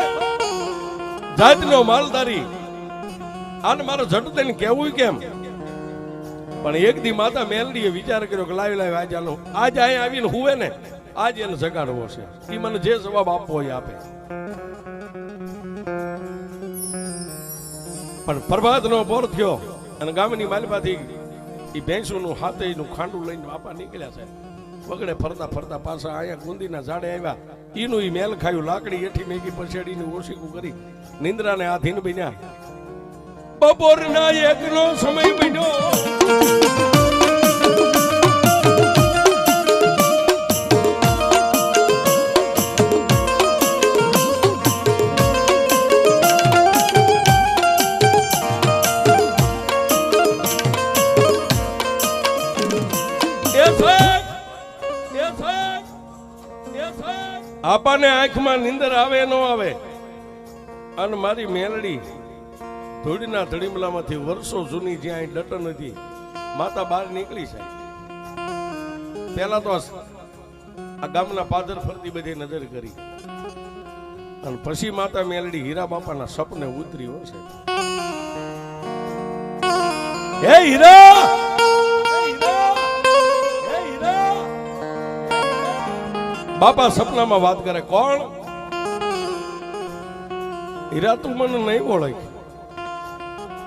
જાતનો માલદારી આને મારો ઝટ દઈને કેવું કેમ? પણ 1 દી માતા મેલડીએ વિચાર કર્યો કે લાવી આજ આનો આજ અહીંયા આવીને હુવે ને આજ એને જગાડવો છે. એ મને જે જવાબ આપવો હોય આપે. પણ પ્રભાતનો પોર થયો અને ગામની માલમાંથી એ ભેંસુનું હાથેનું ખાંડું લઈને બાપા નીકળ્યા છે. વગડે ફરતા ફરતા પાછા અહીંયા ગુંદીના ઝાડે આવ્યા. ઈનું ઈ મેલ ખાયું, લાકડી એઠી મેગી પછેડીને ઓશીકું કરી નિંદ્રાને આધીન બન્યા. બપોરના 1નો સમય બન્યો. આપાને આંખમાં નીંદર આવે ન આવે, અને મારી મેલડી ધૂળના ધડીમલામાંથી વર્ષો જૂની જ્યાં ડટન હતી માતા બહાર નીકળી છે. પેલા તો આ ગામના પાદર ફરતી બધી નજર કરી અને પછી માતા મેલડી હીરા બાપાના સપને ઉતરી છે. હે હીરા, બાપા સપનામાં વાત કરે. કોણ? હીરા તું મને નહીં ઓળખ,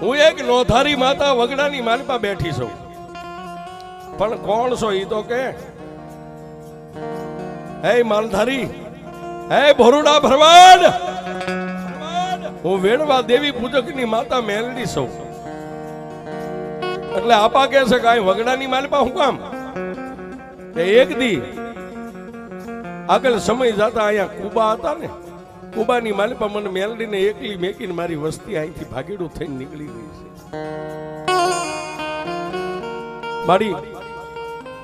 હું એક નોધારી માતા વગડાની માલપા બેઠી છું. પણ કોણ છો ઈ તો કે? હે માલધારી, હે ભોરુડા ભરવાડ, હું વેણવા દેવી પૂજકની માતા મેલડી છું. એટલે આપા કે છે કે આ વગડાની માલપા હું કામ? 1 દી આગળ સમય જતા અહીંયા કુબા હતા ને, કુબાની માલપા મને મેલડીને એકલી મેકીને મારી વસ્તી અહીંથી ભાગીડું થઈને નીકળી ગઈ છે. મારી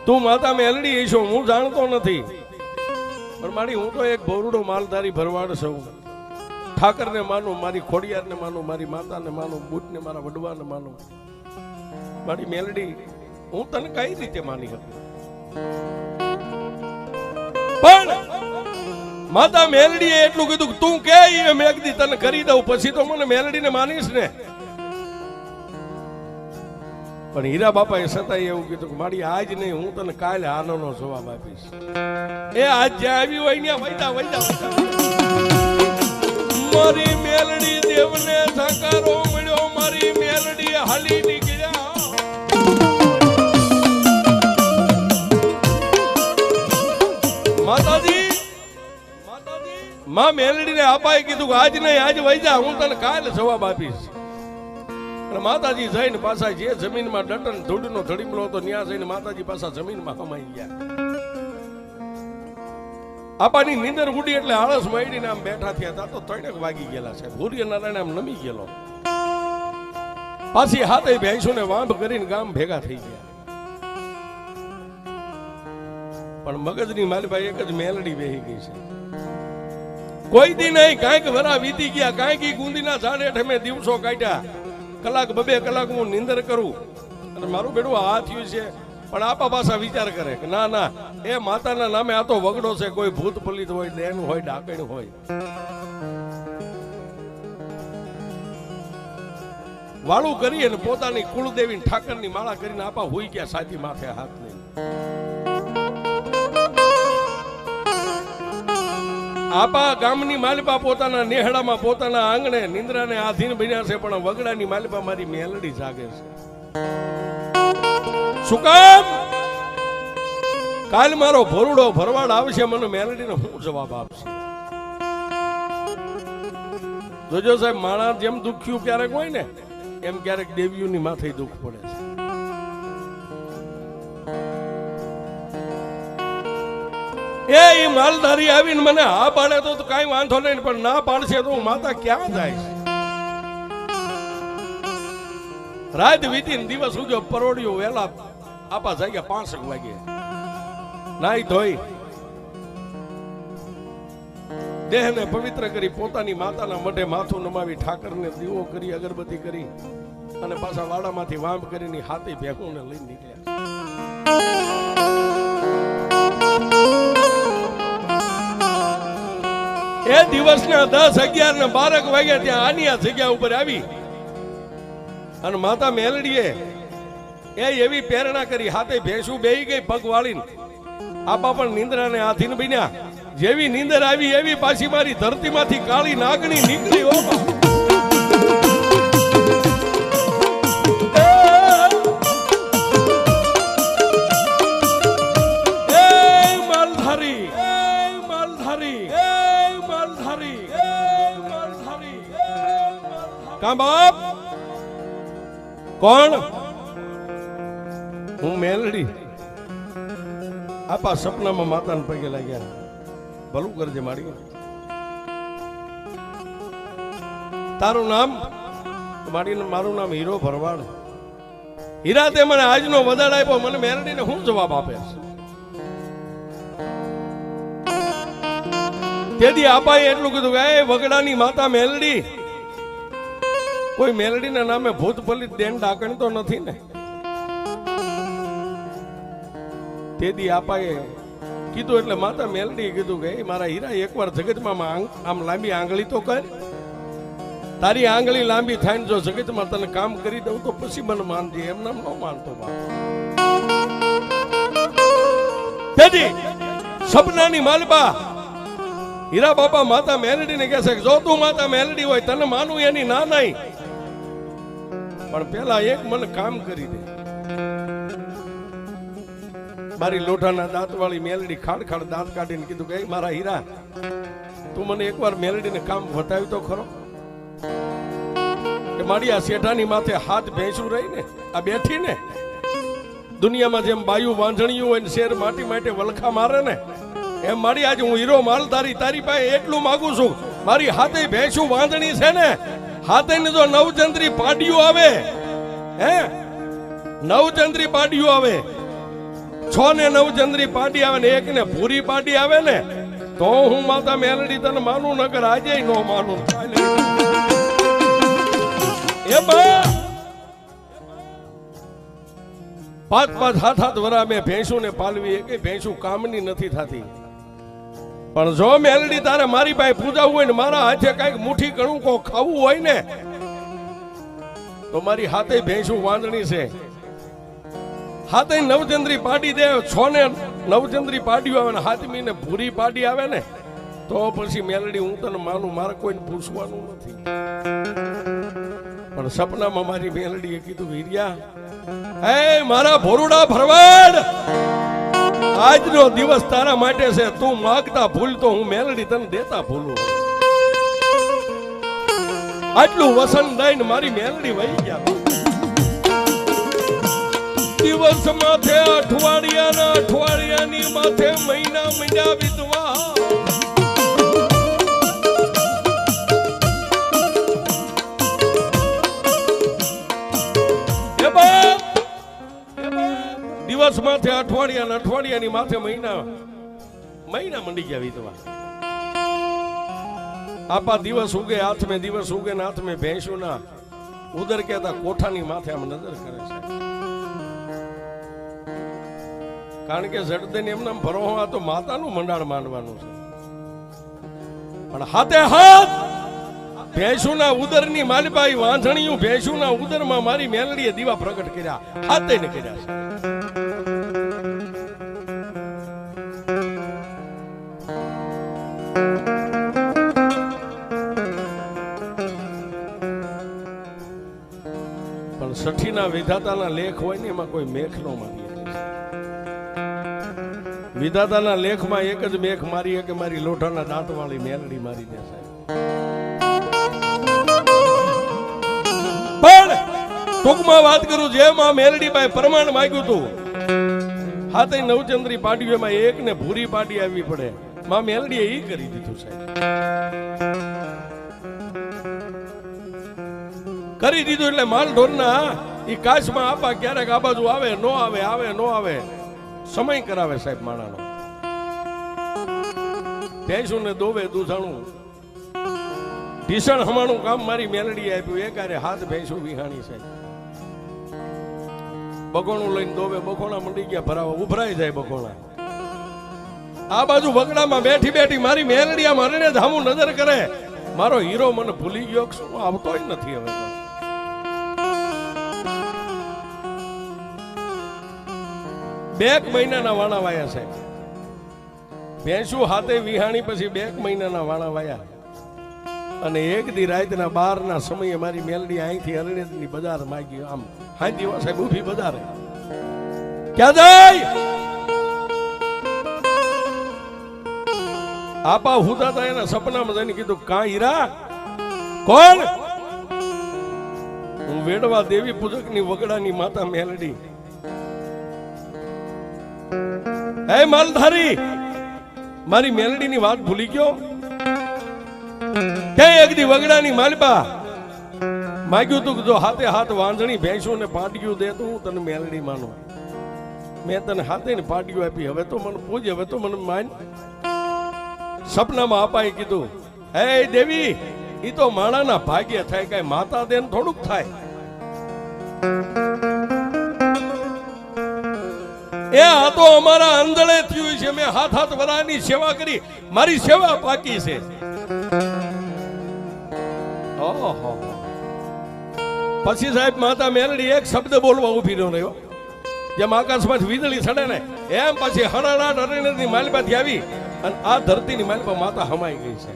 તું માતા મેલડી છો હું જાણતો નથી, પણ મારી હું તો એક ભોરુડો માલધારી ભરવાડ છું. ઠાકરને માનું, મારી ખોડિયારને માનું, મારી માતાને માનું, બુટને મારા વડવાને માનું. મારી મેલડી હું તને કઈ રીતે માની હતી? પણ માતા મેલડીએ એટલું કીધું તું કે મેં એક દી તને કરી દઉં પછી તો મને મેલડીને માનીશ ને. પણ હીરા બાપાએ સતાય એવું કીધું કે મારી આજ નહીં, હું તને કાલે આનોનો જવાબ આપીશ. એ આજ જ્યાં આવી હોય ત્યાં વૈદા મારી મેલડી દેવને સાકારો મળ્યો, મારી મેલડી હાલી નીકળ્યા. માતાજી માં મેલડીને આપાએ કીધું કે આજ નહીં, આજ વૈજા, હું તને કાલે જવાબ આપીશ. અને માતાજી જઈને પાછા જે જમીનમાં ડટન ધૂળનો ધડીમલો હતો ત્યાં જઈને માતાજી પાછા જમીનમાં હમાઈ ગયા. આપાની નીંદર ઉડી એટલે આળસ માંડીને આમ બેઠા થયા હતા તો 3 વાગી ગયેલા છે. સૂર્યનારાયણ આમ નમી ગયેલો. પાછી હાથે ભેંસોને વાંભ કરીને ગામ ભેગા થઈ ગયા. પણ મગજની માલભાઈ એક જ મેલડી બેહી ગઈ છે. કોઈ દી નહીં, કાંઈક વરા વીતી ગયા, કાંઈક ઈ ગુંદીના ઝાડ હેઠ મેં દિવસો કાઢ્યા, કલાક 2 કલાક હું નિંદર કરું અને મારું બેડું આ થયું છે. પણ આપા પાછા વિચાર કરે કે ના ના, એ માતાના નામે આ તો વગડો છે, કોઈ ભૂત પલિત હોય, દેન હોય, ડાકણ હોય. વાળું કરી અને પોતાની કુળદેવી ઠાકરની માળા કરીને આપા હોઈ ગયા સાચી માથે હાથ લઈને. આપા ગામની માલિપા પોતાના નેહડામાં પોતાના આંગણે નિંદ્રાને આધીન બન્યા છે, પણ વગડાની માલિપા મારી મેલડી જાગે છે. શું કામ? કાલ મારો ભોરડો ભરવાડ આવશે, મને મેલડીને શું જવાબ આપશે? જોજો સાહેબ, માણસ જેમ દુખ્યું ક્યારેક હોય ને, એમ ક્યારેક દેવીઓની માથે દુઃખ પડે છે. એ માલધારી આવીને મને હા પાડે તો કઈ વાંધો નહીં, પણ ના પાડશે તો માતા ક્યાં જાય? રાત વીતીને દિવસ ઉગ્યો, પરોડિયો વેલા આપા જાગ્યા 5 વાગે. નાઈ ધોઈ દેહને પવિત્ર કરી પોતાની માતાના મઢે માથું નમાવી ઠાકરને દીવો કરી અગરબત્તી કરી અને પાછા વાડામાંથી વાંભ કરીને હાથી ભેગું ને લઈને નીકળ્યા. એ દિવસના 10, 11 ને 12 વાગ્યા ત્યાં આની આ જગ્યા ઉપર આવી અને માતા મેલડીએ એવી પ્રેરણા કરી, હાથે ભેંસું બેહી ગઈ પગ વાળીને. આપા પણ નિંદ્રાને આધીન બન્યા. જેવી નીંદર આવી એવી પાછી મારી ધરતીમાંથી કાળી નાગણી નીકળી. કા બાપ? કોણ? હું મેલડી. આપા સપનામાં માતાને પગે લાગ્યા. ભલું કરજે મારી. તારું નામ? મારું નામ હીરો ભરવાડ. હીરા, તે મને આજનો વધાડ આપ્યો, મને મેલડીને શું જવાબ આપે? તેથી આપાએ એટલું કીધું કે એ વગડાની માતા મેલડી, કોઈ મેલડીના નામે ભૂત પલિત દેન ડાકણ તો નથી ને? તેથી આપાએ કીધું એટલે માતા મેલડીએ કીધું કે મારા હીરા, એકવાર જગતમાં આમ લાંબી આંગળી તો કર. તારી આંગળી લાંબી થાય ને જો જગતમાં તને કામ કરી દઉં તો પછી મને માનજે, એમ નામ ન માનતો બાપ. તેથી સપનાની માલબા હીરા બાપા માતા મેલડીને કહે છે કે જો તું માતા મેલડી હોય, તને માનું એની ના નહીં, પણ પેલા એક મને કામ કરી દે. મારી લોઢાના દાંત વાળી મેલડી ખાડ ખાડ દાંત કાઢીને કીધું કે મારા હીરા, તું મને એકવાર મેલડીને કામ બતાવ્યું તો ખરો કે મારી આ શેઠાની માથે હાથ ભેંસું રહી ને આ બેઠી ને, દુનિયામાં જેમ બાયુ વાંઝણિયું હોય ને શેર માટી માટે વલખા મારે ને, એમ મારી આજે હું હીરો માલધારી તારી પાસે એટલું માંગુ છું, મારી હાથે ભેંસું વાંધણી છે ને, હાથે ને જો નવચંદ્રી પાડિયું આવે, હે નવચંદ્રી પાડિયું આવે, 6 ને નવચંદ્રી પાડી આવે ને 1 ને ભૂરી પાડી આવે ને, તો હું માતા મેલડી તને માનું, નગર આજે નો માનું. એ બા 5-5, 7-7 વરા મેં ભેંસું ને પાલવી, એક ભેંસું કામની નથી થતી. પણ જો મેલડી તારે મારી પાસે પૂજાવું હોય ને, મારા હાથે કઈક મુઠ્ઠી કણું કો ખાવું હોય ને, તો મારી હાથે ભેંસું વાંદણી છે, હાથે નવચંદ્રી પાડી દે, છો ને નવચંદ્રી પાડ્યું આવે ને હાથમી ને ભૂરી પાડી આવે ને તો પછી મેલડી હું તને માનું, મારે કોઈને પૂછવાનું નથી. પણ સપનામાં મારી મેલડીએ કીધું, વીર્યા હે મારા ભોરુડા ભરવાડ, આજનો દિવસ તારા માટે છે. તું માગતા ભૂલ તો હું મેલડી તને દેતા ભૂલું. આટલું વસન દઈને મારી મેલડી વહી ગયા. દિવસ માથે અઠવાડિયાની માથે મહિના મહિના વીતવા. દિવસ માથે અઠવાડિયાની માથે મહિના મંડી ગયા વીતવા. આપા દિવસ ઉગે હાથ મેં, દિવસ ઉગે ને હાથ મેં ભેંસું ના ઉદર કહેતા કોઠાની માથે આમ નજર કરે છે. કારણ કે જડદેને એમના ભરોહવા તો માતાનું મંડાણ માંડવાનું છે. પણ હાથે હાથ ભેંસુના ઉદરની માલબાઈ વાંધણીયું ભેંસુના ઉદરમાં મારી મેલડીએ દીવા પ્રગટ કર્યા, હાથે ને કર્યા છે. પણ સઠીના વિધાતાના લેખ હોય ને એમાં કોઈ મેખ નો મારી. વિધાતાના લેખમાં એક જ મેખ મારી કે મારી લોઢાના દાંત વાળી મેલડી મારી દે સાહેબ. પણ ટૂંકમાં વાત કરું, જેમ આ મેલડી બાઈ પ્રમાણ માંગ્યું હતું, હાથે નવચંદ્રી પાડ્યું, એમાં એક ને ભૂરી પાડી આવી પડે. માં મેલડીએ ઈ કરી દીધું સાહેબ, કરી દીધું. એટલે માલ ઢોરના ઈ કાચમાં આપા ક્યારેક આ બાજુ આવે નો આવે, આવે નો આવે, સમય કરાવે સાહેબ માણાનો. ભેંસું ને દોવે દૂધાણું ઢીસણ હમાણું કામ મારી મેલડી આપ્યું. એકારે હાથ ભેંસું વિહાણી સાહેબ. બગોણું લઈને દોવે, બગોણા મંડી ગયા ભરાવા, ઉભરાઈ જાય બગોણા. આ બાજુ વગડામાં બેઠી બેઠી મારી મેલડી આ મારીને ધામું નજર કરે. મારો હીરો મને ભૂલી ગયો, શું આવતો જ નથી હવે. બે મહિનાના વાણા વાયા છે. ભેંસું હાથે વિહાણી પછી 2 મહિનાના વાણા વાયા. અને એક દી રાતના 12 સમયે મારી મેલડી અહીંથી અરણેજની બજાર માગી. આમ હાંજી સાહેબ ઊભી બજારે, ક્યાં જાય? આપા હુતા એના સપનામાં જઈને કીધું, કા હીરા? કોણ? હું વેડવા દેવી પૂજકની વગડાની માતા મેલડી. હે માલધારી, મારી મેલડીની વાત ભૂલી ગયો? કે એક દી વગડાની માલબા માગ્યું તું, જો હાથે હાથ વાંધણી ભેંસું ને પાડ્યું દે તો હું તને મેલડી માનું. મેં તને હાથે ને પાડ્યું આપી, હવે તો મને પૂજ, હવે તો મને માન. સપનામાં અપાએ કીધું, હે દેવી, ઈ તો માણાના ભાગ્ય થાય, કઈ માતા દેન થોડુંક થાય. એ આ તો અમારા અંદળે થયું છે. મેં હાથ હાથ વરાની સેવા કરી, મારી સેવા પાકી છે. ઓહો. પછી સાહેબ માતા મેલડી એક શબ્દ બોલવા ઉભી ન રહ્યો. જેમ આકાશમાં વીજળી ચડે ને એમ પછી હરાડા અરણ્યની માલબાથી આવી અને આ ધરતીની માલબા માતા હમાઈ ગઈ છે.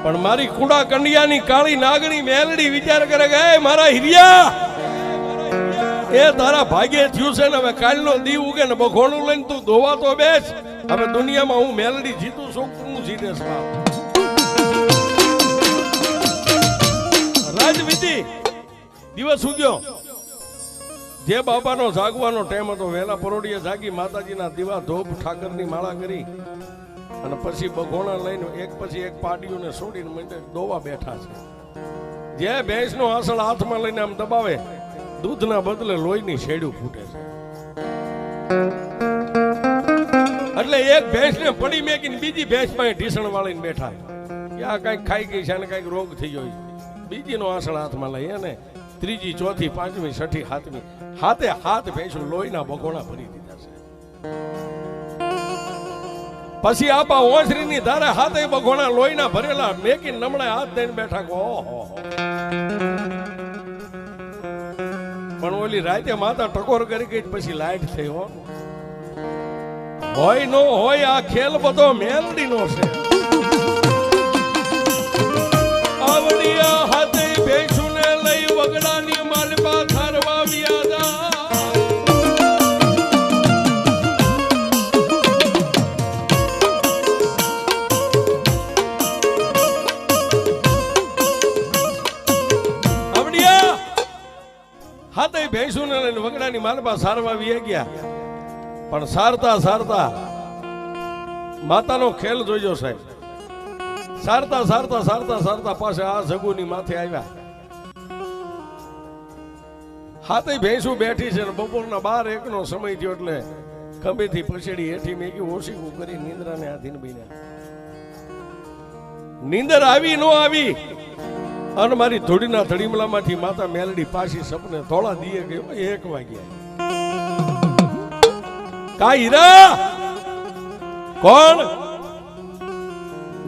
પણ મારી કુડા કંડિયાની કાળી નાગણી મેલડી વિચાર કરે કે મારા હિરિયા, એ તારા ભાગ્યે થયું છે ને, હવે કાલનો દી ઉગે ને બખોણું લઈને તું ધોવા તો બેસ. હવે દુનિયામાં હું મેલડી જીતું છું, હું જીતેશ. રાજવિધિ દિવસ ઉગ્યો. જે બાપાનો જાગવાનો ટાઈમ હતો, વહેલા પરોડીએ જાગી માતાજીના દીવા ધોપ ઠાકરની માળા કરી અને પછી બગોણા લઈને એક પછી એક પાડીઓને છોડીને મંડે દોવા બેઠા છે. જે ભેંસનો આસળ હાથમાં લઈને આમ દબાવે, દૂધના બદલે લોહીની શેડું ફૂટે છે. એટલે એક ભેંસને પડી મેકીને બીજી ભેંસ પાસે ઢીસણ વાળીને બેઠા. આ કઈક ખાઈ ગઈ છે અને કઈક રોગ થઈ ગયો. બીજીનો આસળ હાથમાં લઈ અને ત્રીજી, ચોથી, પાંચમી, છઠ્ઠી, સાતમી હાથે હાથ ભેંસું લોહીના બગોણા ભરી દીધા છે. પછી આપા ઓસરીની ધારે હાથે બગોણા લોહીના ભરેલા મેકી નમણે હાથ દઈને બેઠા કો પણ ઓલી રાતે માતા ટકોર કરી ગઈ પછી લાઈટ થઈ હોય નો હોય આ ખેલ બધો મેલડી નો છે આવડિયા હાથે ભેંસુને લઈ વગડાની માલપા થારવા વ્યાદા હાથે ભેંસુને લઈને વગડાની માલપા સારવા વી ગયા પણ સારતા સારતા માતાનો ખેલ જોઈજો સાહેબ સારતા સારતા સારતા સારતા પાસે આ જગુની માથે આવ્યા હાથે ભેંસુ બેઠી છે ને બપોરના 12-1 નો સમય થયો એટલે ખંભેથી પછેડી હેઠી મેકી ઓશીકું કરી નિંદ્રાને આધીન બન્યા નીંદર આવી નો આવી અને મારી ધોડીના ધડીમલામાંથી માતા મેલડી પાછી સપને થોડા દીએ ગયો 1 વાગ્યા કા હીરા કોણ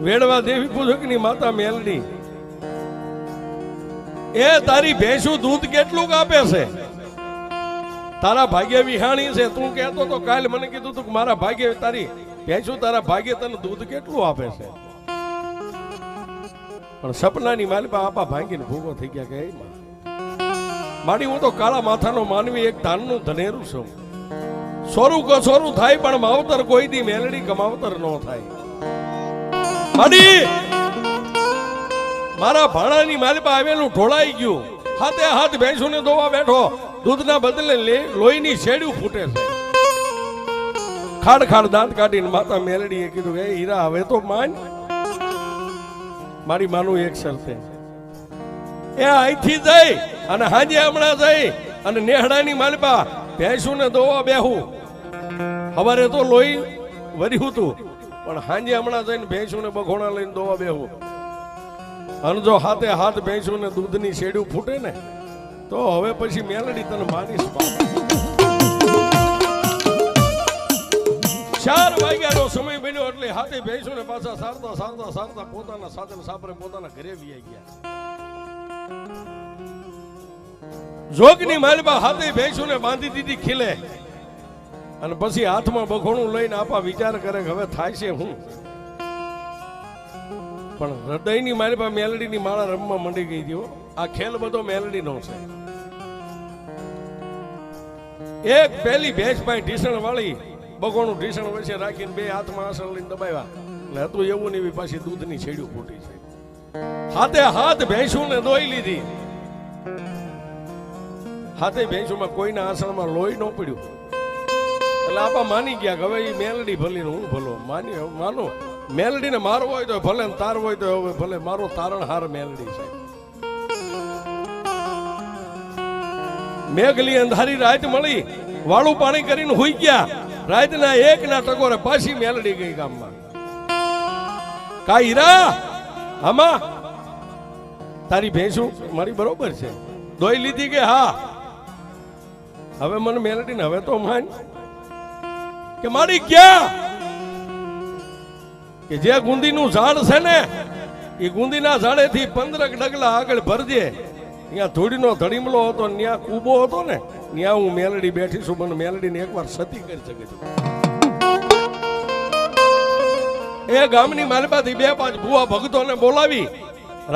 વેડવા દેવી પૂજકની માતા મેલડી એ તારી ભેંસુ દૂધ કેટલું આપે છે તારા ભાગ્ય વિહાણી છે તું કહેતો તો કાલ મને કીધું તું મારા ભાગ્ય તારી ભેંસુ તારા ભાગ્ય તને દૂધ કેટલું આપે છે પણ સપનાની માલપા આપા ભાંગીને ભૂગો થઈ ગયા કે માડી હું તો કાળા માથાનો માનવી એક ધાનનું ધનેરું છું સોરું કસોરું થાય પણ માવતર કોઈ દી મેલડી કમાવતર ન થાય માડી મારા ભાણાની માલપા આવેલું ઢોળાઈ ગયું હાથે હાથ ભેંસુને દોવા બેઠો દૂધના બદલે લોહીની શેડ્યું ફૂટે છે ખાડ ખાડ દાંત કાઢીને માતા મેલડીએ કીધું એ હીરા હવે તો માન મારી માનું એક શરતે એ અહીંથી જઈ અને હાજે હમણાં જઈ અને નેહડાની માલપા ભેંસુને દોવા બેહું હવારે તો લોહી વર્યું હતું પણ હાજે હમણાં જઈને ભેંસુને બઘોણા લઈને દોવા બેહું અને જો હાથે હાથ ભેંસુને દૂધની શેડ્યું ફૂટે ને તો હવે પછી મેલડી તને માનીશ 4 વાગ્યાનો સમય બન્યો એટલે હાથે ભેંસુને પાછા સારતા સારતા સારતા પોતાના સાધન સાપરે પોતાના ઘરે વી ગયા જોગની માલપા હાથે ભેંસુને બાંધી દીધી ખીલે અને પછી હાથમાં બઘોણું લઈને આપા વિચાર કરે કે હવે થાય છે હું પણ હૃદયની માલપા મેલડીની માળા રમવા મંડી ગઈ હતી આ ખેલ બધો મેલડીનો છે એક પેલી ભેંસ પાસે ઢીસણ વાળી બગોણું ઢીસણ વચ્ચે રાખીને 2 હાથમાં આસળ લઈને દબાવ્યા એટલે હતું એવું ને એવી પાછી દૂધની છેડ્યું ફૂટી છે હાથે હાથ ભેંસુને દોઈ લીધી હાથે ભેંસુમાં કોઈના આસળમાં લોહી ન પડ્યું એટલે આપા માની ગયા કે હવે એ મેલડી ભલી હું ભલો માનો મેલડીને મારવો હોય તો ભલે તારવો હોય તો હવે ભલે મારો તારણહાર મેલડી છે મેઘલી અંધારી રાત મળી વાળું પાણી કરીને હુઈ ગયા રાતના 1 ના ટકોરે પાછી મેલડી ગઈ ગામમાં કા હીરા આમાં તારી ભેંસુ મારી બરોબર છે દોઈ લીધી કે હા હવે મને મેલડીને હવે તો માન કે મારી ક્યાં કે જે ગુંદીનું ઝાડ છે ને એ ગુંદીના ઝાડેથી 15 ડગલા આગળ ભરજે ત્યાં ધૂળીનો ધડીમલો હતો ત્યાં કૂબો હતો ને ત્યાં હું મેલડી બેઠી છું મને મેલડીને એકવાર સતી કરી શકે છે એ ગામની માલપાથી 2-5 ભુવા ભક્તોને બોલાવી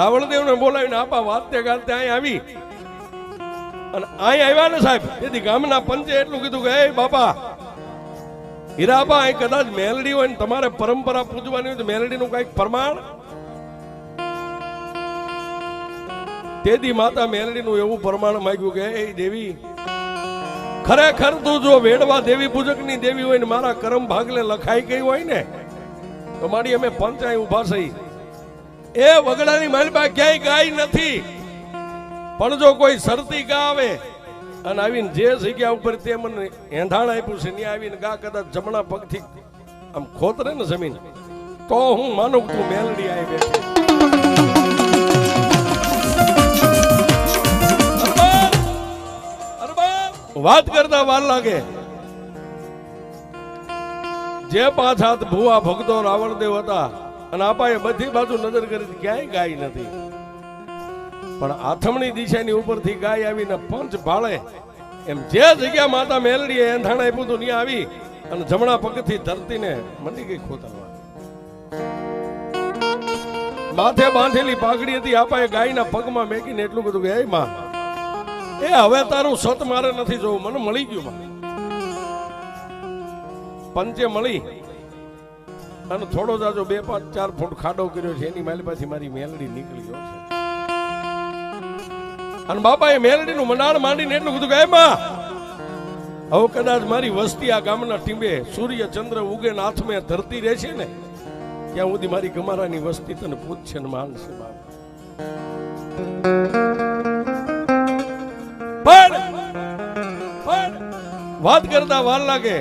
રાવણદેવને બોલાવીને આપા વાતે ગાતે અહીં આવી અને અહીં આવ્યા ને સાહેબ તેથી ગામના પંચે એટલું કીધું કે એ બાપા હીરાબા અહીં કદાચ મેલડી હોય ને તમારે પરંપરા પૂજવાની હોય તો મેલડીનું કઈક પ્રમાણ તેથી માતા મેલડીનું એવું પ્રમાણ માંગ્યું કે એ દેવી ખરેખર તું જો વેડવા દેવી પૂજકની દેવી હોય ને મારા કરમ ભાગલે લખાઈ ગઈ હોય ને તો મારી અમે પંચાય ઉભા થઈ એ વગડાની માલપા ક્યાંય ગાય નથી પણ જો કોઈ શરતી ગા આવે અને આવીને જે જગ્યા ઉપર તે મને એંધાણ આપ્યું છે ત્યાં આવીને ગા કદાચ જમણા પગથી આમ ખોતરે ને જમીન તો હું માનું તું મેલડી આવી બેઠી વાત કરતા વાર લાગે જે પાંચ હાથ ભુવા ભક્તો રાવણદેવ હતા અને આપાએ બધી બાજુ નજર કરી ક્યાંય ગાય નથી, પણ આથમણી દિશાની ઉપરથી ગાય આવીને પંચ ભાળે એમ જે જગ્યા માતા મેલડીએ એંધાણ આપ્યું હતું ત્યાં આવી અને જમણા પગથી ધરતીને મંડી ગઈ ખોતરવા. માથે બાંધેલી પાઘડી હતી, આપાએ ગાયના પગમાં મેકીને એટલું બધું કે, હે માં, એ હવે તારું સત મારે નથી જોવું, મને મળી ગયું માં. પંચે મળી અને થોડો જાજો 2-5-4 ફૂટ ખાડો કર્યો છે, એની માલી પાછી મારી મેલડી નીકળી ગયો છે. અને બાપાએ મેલડીનું મનાળ માંડીને એટલું બધું કહે, માં, હવે કદાચ મારી વસ્તી આ ગામના ટીંબે સૂર્ય ચંદ્ર ઉગે ને હાથમે ધરતી રહેશે ને ત્યાં સુધી મારી ગમારાની વસ્તી તને પૂછશે ને માનશે. બાપ પણ વાત કરતા વાર લાગે,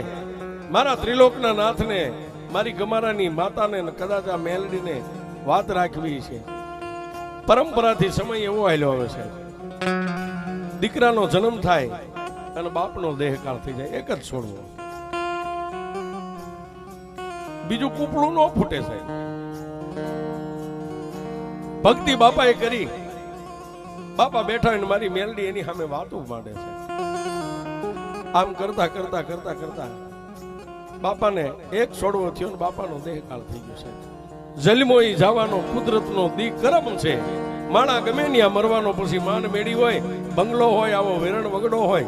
મારા ત્રિલોકના નાથને, મારી ગમારાની માતાને કદાચ આ મેલડીને વાત રાખવી છે. પરંપરાથી સમય એવો હાલ્યો આવે છે, દીકરાનો જન્મ થાય અને બાપનો દેહકાળ થઈ જાય, એક જ છોડવો, બીજું કૂપડું ન ફૂટે સાહેબ. ભક્તિ બાપાએ કરી, બાપા બેઠા અને મારી મેલડી એની સામે વાતો માંડે છે. આમ કરતા કરતા કરતા કરતા બાપાને એક છોડવો થયો ને બાપાનો દેહકાળ થઈ ગયો છે. જન્મો ઈ જવાનો કુદરતનો દી કરમ છે. માણા ગમે ત્યાં મરવાનો, પછી માન મેળી હોય, બંગલો હોય, આવો વેરણ વગડો હોય,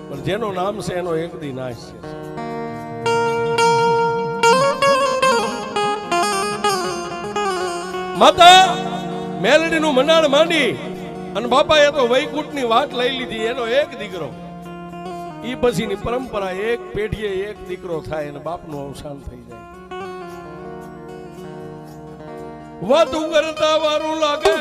પણ જેનો નામ છે એનો એક દી નાશ છે. માતા મેલડીનું મનાળ માંડી અને બાપાએ તો વૈકુંઠની વાત લઈ લીધી. એનો એક દીકરો, ઈ પછીની પરંપરા, એક પેઢીએ એક દીકરો થાય અને બાપનું અવસાન થઈ જાય. વાતું કરતા વારું લાગે